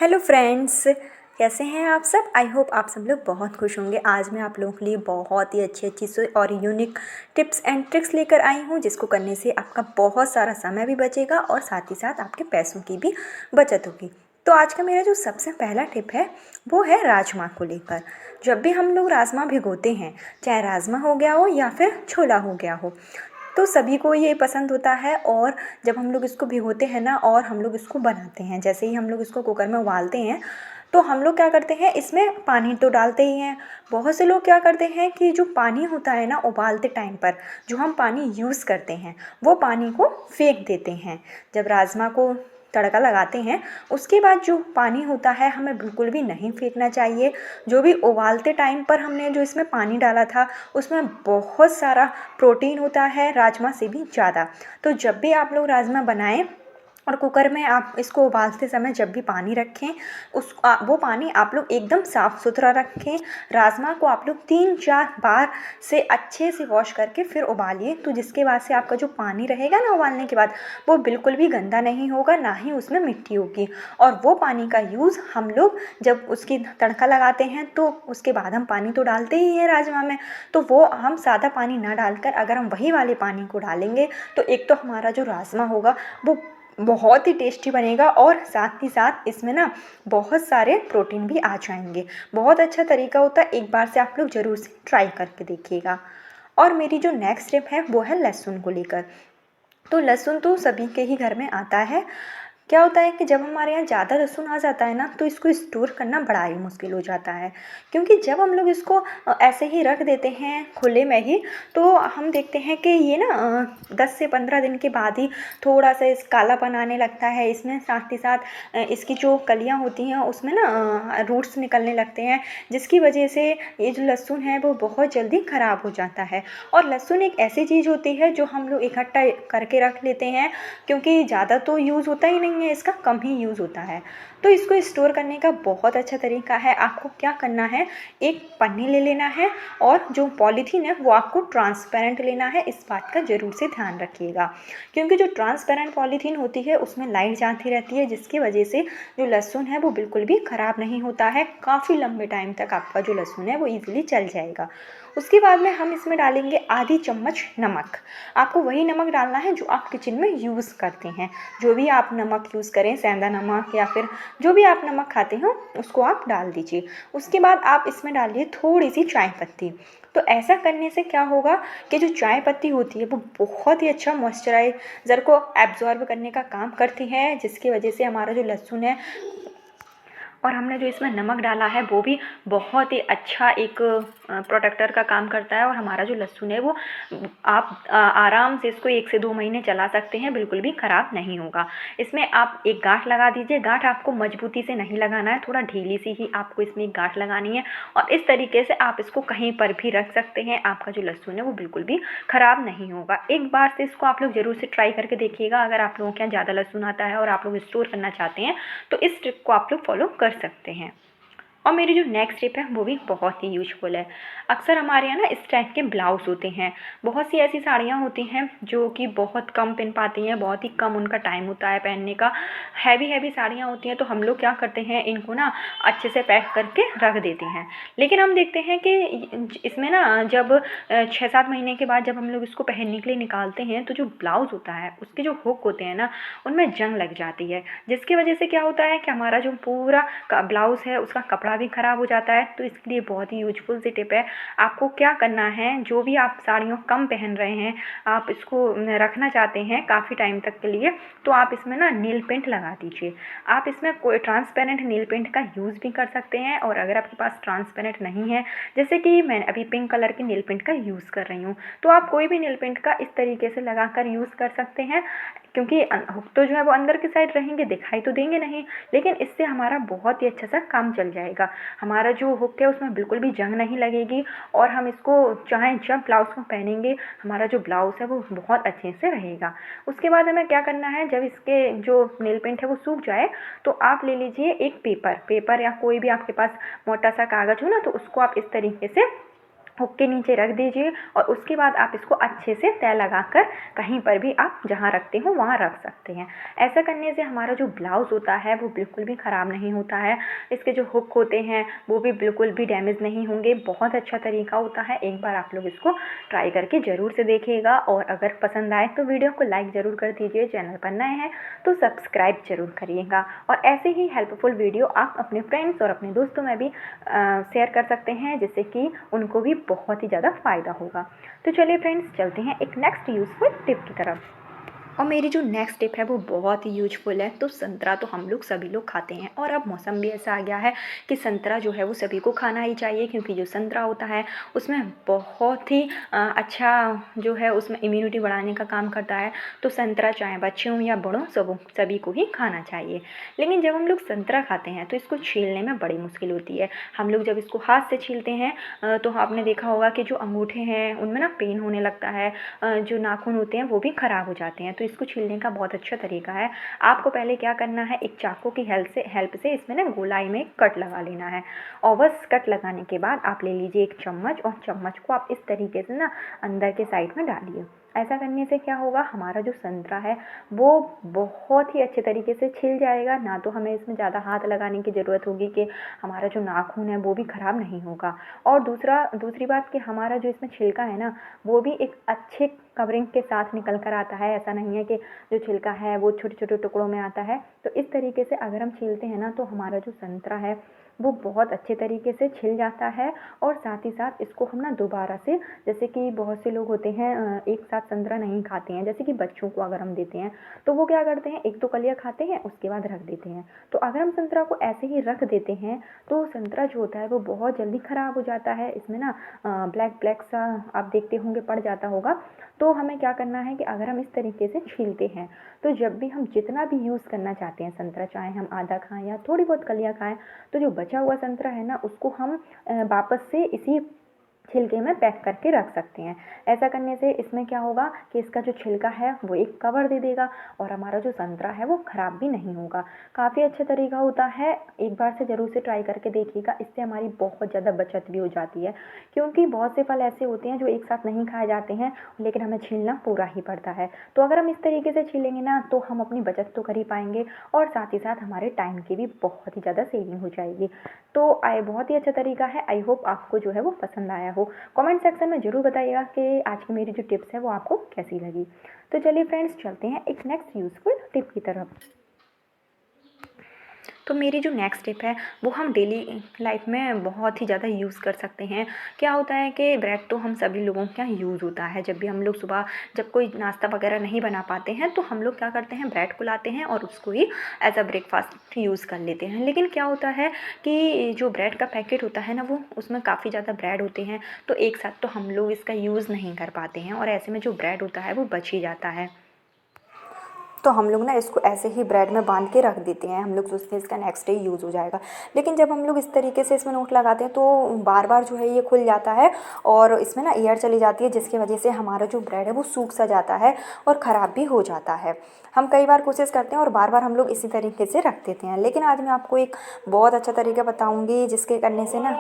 Hello friends, कैसे हैं आप सब। आई होप आप सब लोग बहुत खुश होंगे। आज मैं आप लोगों के लिए बहुत ही अच्छी से और यूनिक टिप्स एंड ट्रिक्स लेकर आई हूँ, जिसको करने से आपका बहुत सारा समय भी बचेगा और साथ ही साथ आपके पैसों की भी बचत होगी। तो आज का मेरा जो सबसे पहला टिप है वो है राजमा को लेकर। जब भी हम लोग राजमा भिगोते हैं, चाहे राजमा हो गया हो या फिर छोला हो गया हो, तो सभी को ये पसंद होता है। और जब हम लोग इसको भिगोते हैं ना और हम लोग इसको बनाते हैं, जैसे ही हम लोग इसको कुकर में उबालते हैं, तो हम लोग क्या करते हैं, इसमें पानी तो डालते ही हैं। बहुत से लोग क्या करते हैं कि जो पानी होता है ना उबालते टाइम पर, जो हम पानी यूज़ करते हैं, वो पानी को फेंक देते हैं। जब राजमा को तड़का लगाते हैं, उसके बाद जो पानी होता है हमें बिल्कुल भी नहीं फेंकना चाहिए। जो भी उबालते टाइम पर हमने जो इसमें पानी डाला था, उसमें बहुत सारा प्रोटीन होता है, राजमा से भी ज़्यादा। तो जब भी आप लोग राजमा बनाएं और कुकर में आप इसको उबालते समय जब भी पानी रखें, वो पानी आप लोग एकदम साफ़ सुथरा रखें। राजमा को आप लोग 3-4 बार से अच्छे से वॉश करके फिर उबालिए, तो जिसके बाद से आपका जो पानी रहेगा ना उबालने के बाद, वो बिल्कुल भी गंदा नहीं होगा, ना ही उसमें मिट्टी होगी। और वो पानी का यूज़ हम लोग जब उसकी तड़का लगाते हैं, तो उसके बाद हम पानी तो डालते ही हैं राजमा में, तो वो हम सादा पानी ना डालकर अगर हम वही वाले पानी को डालेंगे, तो एक तो हमारा जो राजमा होगा वो बहुत ही टेस्टी बनेगा और साथ ही साथ इसमें ना बहुत सारे प्रोटीन भी आ जाएंगे। बहुत अच्छा तरीका होता है, एक बार से आप लोग ज़रूर से ट्राई करके देखिएगा। और मेरी जो नेक्स्ट स्टेप है वो है लहसुन को लेकर। तो लहसुन तो सभी के ही घर में आता है। क्या होता है कि जब हमारे यहाँ ज़्यादा लहसुन आ जाता है ना, तो इसको स्टोर करना बड़ा ही मुश्किल हो जाता है। क्योंकि जब हम लोग इसको ऐसे ही रख देते हैं खुले में ही, तो हम देखते हैं कि ये ना 10 से 15 दिन के बाद ही थोड़ा सा इस कालापन आने लगता है इसमें। साथ ही साथ इसकी जो कलियाँ होती हैं उसमें ना रूट्स निकलने लगते हैं, जिसकी वजह से ये जो लहसुन है वो बहुत जल्दी ख़राब हो जाता है। और लहसुन एक ऐसी चीज़ होती है जो हम लोग इकट्ठा करके रख लेते हैं, क्योंकि ज़्यादा तो यूज़ होता ही नहीं है इसका, कम ही यूज़ होता है। तो इसको स्टोर करने का बहुत अच्छा तरीका है। आपको क्या करना है, एक पन्नी ले लेना है और जो पॉलीथीन है वो आपको ट्रांसपेरेंट लेना है। इस बात का ज़रूर से ध्यान रखिएगा, क्योंकि जो ट्रांसपेरेंट पॉलीथीन होती है उसमें लाइट जाती रहती है, जिसकी वजह से जो लहसुन है वो बिल्कुल भी ख़राब नहीं होता है। काफ़ी लंबे टाइम तक आपका जो लहसुन है वो ईजिली चल जाएगा। उसके बाद में हम इसमें डालेंगे आधी चम्मच नमक। आपको वही नमक डालना है जो आप किचन में यूज़ करते हैं। जो भी आप नमक यूज़ करें, सेंधा नमक या फिर जो भी आप नमक खाते हो, उसको आप डाल दीजिए। उसके बाद आप इसमें डालिए थोड़ी सी चाय पत्ती। तो ऐसा करने से क्या होगा कि जो चाय पत्ती होती है वो बहुत ही अच्छा मॉइस्चराइज़र को एब्जॉर्ब करने का काम करती है, जिसकी वजह से हमारा जो लहसुन है और हमने जो इसमें नमक डाला है वो भी बहुत ही अच्छा एक प्रोटेक्टर का काम करता है। और हमारा जो लहसुन है वो आप आराम से इसको 1 से 2 महीने चला सकते हैं, बिल्कुल भी ख़राब नहीं होगा। इसमें आप एक गांठ लगा दीजिए। गांठ आपको मजबूती से नहीं लगाना है, थोड़ा ढीली सी ही आपको इसमें एक गांठ लगानी है। और इस तरीके से आप इसको कहीं पर भी रख सकते हैं, आपका जो लहसुन है वो बिल्कुल भी ख़राब नहीं होगा। एक बार से इसको आप लोग ज़रूर से ट्राई करके देखिएगा। अगर आप लोगों के यहाँ ज़्यादा लहसुन आता है और आप लोग स्टोर करना चाहते हैं, तो इस ट्रिक को आप लोग फॉलो कर सकते हैं। और मेरी जो नेक्स्ट टिप है वो भी बहुत ही यूजफुल है। अक्सर हमारे यहाँ ना इस टाइप के ब्लाउज़ होते हैं। बहुत सी ऐसी साड़ियाँ होती हैं जो कि बहुत कम पहन पाती हैं, बहुत ही कम उनका टाइम होता है पहनने का। हैवी हैवी साड़ियाँ होती हैं, तो हम लोग क्या करते हैं, इनको ना अच्छे से पैक करके रख देते हैं। लेकिन हम देखते हैं कि इसमें ना जब 6-7 महीने के बाद जब हम लोग इसको पहनने के लिए निकालते हैं, तो जो ब्लाउज़ होता है उसके जो हुक होते हैं ना, उनमें जंग लग जाती है, जिसकी वजह से क्या होता है कि हमारा जो पूरा ब्लाउज़ है उसका कपड़ा भी ख़राब हो जाता है। तो इसके लिए बहुत ही यूजफुल सी टिप है। आपको क्या करना है, जो भी आप साड़ियों कम पहन रहे हैं, आप इसको रखना चाहते हैं काफ़ी टाइम तक के लिए, तो आप इसमें ना नील पेंट लगा दीजिए। आप इसमें कोई ट्रांसपेरेंट नील पेंट का यूज़ भी कर सकते हैं। और अगर आपके पास ट्रांसपेरेंट नहीं है, जैसे कि मैं अभी पिंक कलर की नील पेंट का यूज़ कर रही हूँ, तो आप कोई भी नील पेंट का इस तरीके से लगा कर यूज़ कर सकते हैं। क्योंकि हुक तो जो है वो अंदर की साइड रहेंगे, दिखाई तो देंगे नहीं, लेकिन इससे हमारा बहुत ही अच्छा सा काम चल जाएगा। हमारा जो हुक है उसमें बिल्कुल भी जंग नहीं लगेगी, और हम इसको चाहे जब ब्लाउज़ को पहनेंगे, हमारा जो ब्लाउज़ है वो बहुत अच्छे से रहेगा। उसके बाद हमें क्या करना है, जब इसके जो नेल पेंट है वो सूख जाए, तो आप ले लीजिए एक पेपर या कोई भी आपके पास मोटा सा कागज़ हो ना, तो उसको आप इस तरीके से हुक के नीचे रख दीजिए और उसके बाद आप इसको अच्छे से तय लगाकर कहीं पर भी आप जहाँ रखते हो वहाँ रख सकते हैं। ऐसा करने से हमारा जो ब्लाउज़ होता है वो बिल्कुल भी ख़राब नहीं होता है। इसके जो हुक होते हैं वो भी बिल्कुल भी डैमेज नहीं होंगे। बहुत अच्छा तरीका होता है। एक बार आप लोग इसको ट्राई करके ज़रूर से देखिएगा और अगर पसंद आए तो वीडियो को लाइक ज़रूर कर दीजिए। चैनल पर नए हैं तो सब्सक्राइब ज़रूर करिएगा और ऐसे ही हेल्पफुल वीडियो आप अपने फ्रेंड्स और अपने दोस्तों में भी शेयर कर सकते हैं, जिससे कि उनको भी बहुत ही ज़्यादा फ़ायदा होगा। तो चलिए फ्रेंड्स, चलते हैं एक नेक्स्ट यूज़फुल टिप की तरफ। और मेरी जो नेक्स्ट टिप है वो बहुत ही यूजफुल है। तो संतरा तो हम लोग सभी लोग खाते हैं और अब मौसम भी ऐसा आ गया है कि संतरा जो है वो सभी को खाना ही चाहिए, क्योंकि जो संतरा होता है उसमें बहुत ही अच्छा जो है उसमें इम्यूनिटी बढ़ाने का काम करता है। तो संतरा चाहे बच्चे हों या बड़ों सभी को ही खाना चाहिए। लेकिन जब हम लोग संतरा खाते हैं तो इसको छीलने में बड़ी मुश्किल होती है। हम लोग जब इसको हाथ से छीलते हैं तो आपने देखा होगा कि जो अंगूठे हैं उनमें ना पेन होने लगता है, जो नाखून होते हैं वो भी ख़राब हो जाते हैं। तो इसको छीलने का बहुत अच्छा तरीका है। आपको पहले क्या करना है, एक चाकू की हेल्प से इसमें ना गोलाई में कट लगा लेना है और बस कट लगाने के बाद आप ले लीजिए एक चम्मच और चम्मच को आप इस तरीके से ना अंदर के साइड में डालिए। ऐसा करने से क्या होगा, हमारा जो संतरा है वो बहुत ही अच्छे तरीके से छिल जाएगा। ना तो हमें इसमें ज़्यादा हाथ लगाने की ज़रूरत होगी कि हमारा जो नाखून है वो भी ख़राब नहीं होगा। और दूसरी बात कि हमारा जो इसमें छिलका है ना वो भी एक अच्छे कवरिंग के साथ निकल कर आता है। ऐसा नहीं है कि जो छिलका है वो छोटे छोटे टुकड़ों में आता है। तो इस तरीके से अगर हम छीलते हैं ना तो हमारा जो संतरा है वो बहुत अच्छे तरीके से छिल जाता है। और साथ ही साथ इसको हम ना दोबारा से, जैसे कि बहुत से लोग होते हैं एक साथ संतरा नहीं खाते हैं, जैसे कि बच्चों को अगर हम देते हैं तो वो क्या करते हैं, एक दो कलियाँ खाते हैं उसके बाद रख देते हैं। तो अगर हम संतरा को ऐसे ही रख देते हैं तो संतरा जो होता है वो बहुत जल्दी ख़राब हो जाता है। इसमें ना ब्लैक ब्लैक सा आप देखते होंगे पड़ जाता होगा। तो हमें क्या करना है कि अगर हम इस तरीके से छीलते हैं तो जब भी हम जितना भी यूज़ करना चाहते हैं संतरा, चाहे हम आधा खाएं या थोड़ी बहुत कलियाँ खाएं, तो जो बचा हुआ संतरा है ना उसको हम वापस से इसी छिलके में पैक करके रख सकते हैं। ऐसा करने से इसमें क्या होगा कि इसका जो छिलका है वो एक कवर दे देगा और हमारा जो संतरा है वो ख़राब भी नहीं होगा। काफ़ी अच्छा तरीका होता है। एक बार से ज़रूर से ट्राई करके देखिएगा। इससे हमारी बहुत ज़्यादा बचत भी हो जाती है, क्योंकि बहुत से फल ऐसे होते हैं जो एक साथ नहीं खाए जाते हैं लेकिन हमें छीलना पूरा ही पड़ता है। तो अगर हम इस तरीके से छीलेंगे ना तो हम अपनी बचत तो कर ही पाएंगे और साथ ही साथ हमारे टाइम की भी बहुत ही ज़्यादा सेविंग हो जाएगी। तो बहुत ही अच्छा तरीका है। आई होप आपको जो है वो पसंद आया हो। कमेंट सेक्शन में ज़रूर बताइएगा कि आज की मेरी जो टिप्स है वो आपको कैसी लगी। तो चलिए फ्रेंड्स, चलते हैं एक नेक्स्ट यूज़फुल टिप की तरफ। तो मेरी जो नेक्स्ट टिप है वो हम डेली लाइफ में बहुत ही ज़्यादा यूज़ कर सकते हैं। क्या होता है कि ब्रेड तो हम सभी लोगों के यहाँ यूज़ होता है। जब भी हम लोग सुबह जब कोई नाश्ता वगैरह नहीं बना पाते हैं तो हम लोग क्या करते हैं, ब्रेड को लाते हैं और उसको ही एज अ ब्रेकफास्ट यूज़ कर लेते हैं। लेकिन क्या होता है कि जो ब्रेड का पैकेट होता है ना वो उसमें काफ़ी ज़्यादा ब्रेड होते हैं, तो एक साथ तो हम लोग इसका यूज़ नहीं कर पाते हैं और ऐसे में जो ब्रेड होता है वो बच ही जाता है। तो हम लोग ना इसको ऐसे ही ब्रेड में बांध के रख देते हैं। हम लोग सोचते हैं इसका नेक्स्ट डे यूज़ हो जाएगा, लेकिन जब हम लोग इस तरीके से इसमें नोट लगाते हैं तो बार बार जो है ये खुल जाता है और इसमें ना एयर चली जाती है, जिसकी वजह से हमारा जो ब्रेड है वो सूख सा जाता है और ख़राब भी हो जाता है। हम कई बार कोशिश करते हैं और बार बार हम लोग इसी तरीके से रख देते हैं। लेकिन आज मैं आपको एक बहुत अच्छा तरीका बताऊँगी जिसके करने से ना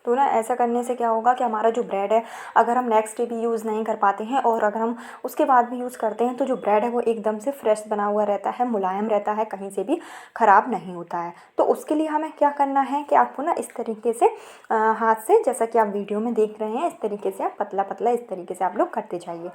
तो ना ऐसा करने से क्या होगा कि हमारा जो ब्रेड है अगर हम नेक्स्ट डे भी यूज़ नहीं कर पाते हैं और अगर हम उसके बाद भी यूज़ करते हैं तो जो ब्रेड है वो एकदम से फ्रेश बना हुआ रहता है, मुलायम रहता है, कहीं से भी ख़राब नहीं होता है। तो उसके लिए हमें क्या करना है कि आपको ना इस तरीके से हाथ से, जैसा कि आप वीडियो में देख रहे हैं, इस तरीके से आप पतला पतला इस तरीके से आप लोग करते जाइए।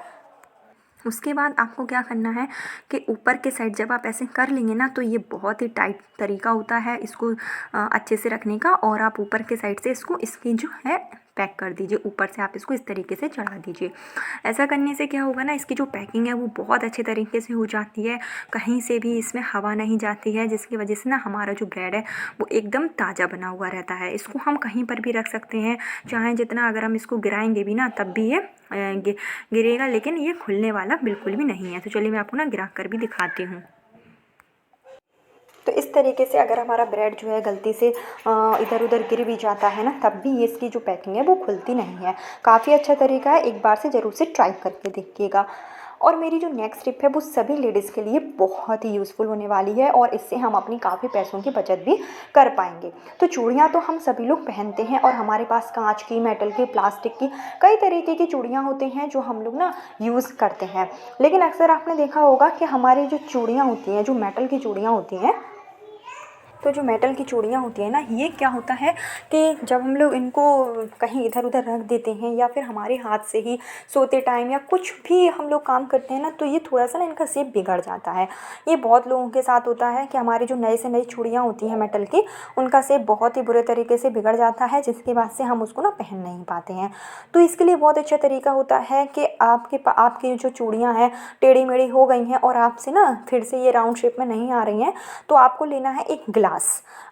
उसके बाद आपको क्या करना है कि ऊपर के साइड जब आप ऐसे कर लेंगे ना तो ये बहुत ही टाइट तरीका होता है इसको अच्छे से रखने का। और आप ऊपर के साइड से इसको इसकी जो है पैक कर दीजिए, ऊपर से आप इसको इस तरीके से चढ़ा दीजिए। ऐसा करने से क्या होगा ना, इसकी जो पैकिंग है वो बहुत अच्छे तरीके से हो जाती है, कहीं से भी इसमें हवा नहीं जाती है, जिसकी वजह से ना हमारा जो ब्रेड है वो एकदम ताज़ा बना हुआ रहता है। इसको हम कहीं पर भी रख सकते हैं, चाहे जितना, अगर हम इसको गिराएंगे भी ना तब भी ये गिरेगा, लेकिन ये खुलने वाला बिल्कुल भी नहीं है। तो चलिए मैं आपको ना गिरा कर भी दिखाती हूँ। तो इस तरीके से अगर हमारा ब्रेड जो है गलती से इधर उधर गिर भी जाता है ना तब भी इसकी जो पैकिंग है वो खुलती नहीं है। काफ़ी अच्छा तरीका है, एक बार से ज़रूर से ट्राई करके देखिएगा। और मेरी जो नेक्स्ट टिप है वो सभी लेडीज़ के लिए बहुत ही यूज़फुल होने वाली है और इससे हम अपनी काफ़ी पैसों की बचत भी कर पाएंगे। तो चूड़ियाँ तो हम सभी लोग पहनते हैं और हमारे पास कांच की, मेटल की, प्लास्टिक की कई तरीके की चूड़ियाँ होती हैं जो हम लोग ना यूज़ करते हैं। लेकिन अक्सर आपने देखा होगा कि हमारी जो चूड़ियाँ होती हैं, जो मेटल की चूड़ियाँ होती हैं, तो जो मेटल की चूड़ियाँ होती हैं ना, ये क्या होता है कि जब हम लोग इनको कहीं इधर उधर रख देते हैं या फिर हमारे हाथ से ही सोते टाइम या कुछ भी हम लोग काम करते हैं ना, तो ये थोड़ा सा ना इनका शेप बिगड़ जाता है। ये बहुत लोगों के साथ होता है कि हमारी जो नई से नई चूड़ियाँ होती हैं मेटल की, उनका शेप बहुत ही बुरे तरीके से बिगड़ जाता है, जिसके बाद से हम उसको ना पहन नहीं पाते हैं। तो इसके लिए बहुत अच्छा तरीका होता है कि आपकी जो चूड़ियाँ हैं टेढ़ी मेढ़ी हो गई हैं और आपसे ना फिर से ये राउंड शेप में नहीं आ रही हैं, तो आपको लेना है एक ग्लास।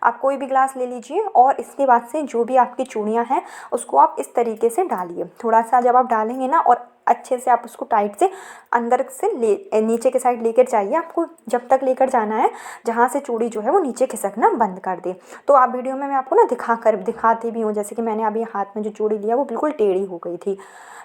आप कोई भी ग्लास ले लीजिए और इसके बाद से जो भी आपकी चूड़ियाँ हैं उसको आप इस तरीके से डालिए। थोड़ा सा जब आप डालेंगे ना और अच्छे से आप उसको टाइट से अंदर से नीचे के साइड लेकर जाइए। आपको जब तक लेकर जाना है जहाँ से चूड़ी जो है वो नीचे खिसकना बंद कर दे। तो आप वीडियो में मैं आपको ना दिखाती भी हूँ, जैसे कि मैंने अभी हाथ में जो चूड़ी लिया वो बिल्कुल टेढ़ी हो गई थी।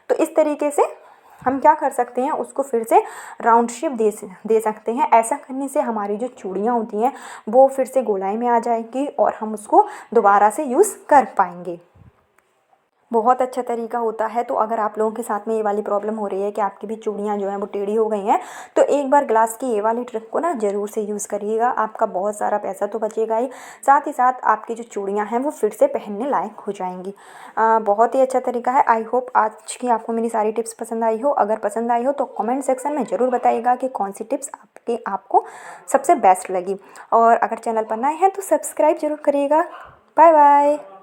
तो इस तरीके से हम क्या कर सकते हैं, उसको फिर से राउंड शेप दे सकते हैं। ऐसा करने से हमारी जो चूड़ियाँ होती हैं वो फिर से गोलाई में आ जाएगी और हम उसको दोबारा से यूज़ कर पाएंगे। बहुत अच्छा तरीका होता है। तो अगर आप लोगों के साथ में ये वाली प्रॉब्लम हो रही है कि आपकी भी चूड़ियाँ जो हैं वो टेढ़ी हो गई हैं, तो एक बार ग्लास की ये वाली ट्रिक को ना ज़रूर से यूज़ करिएगा। आपका बहुत सारा पैसा तो बचेगा ही साथ आपकी जो चूड़ियाँ हैं वो फिर से पहनने लायक हो जाएंगी। बहुत ही अच्छा तरीका है। आई होप आज की आपको मेरी सारी टिप्स पसंद आई हो। अगर पसंद आई हो तो कमेंट सेक्शन में ज़रूर बताइएगा कि कौन सी टिप्स आपको सबसे बेस्ट लगी। और अगर चैनल पर नए हैं तो सब्सक्राइब जरूर करिएगा। Bye bye.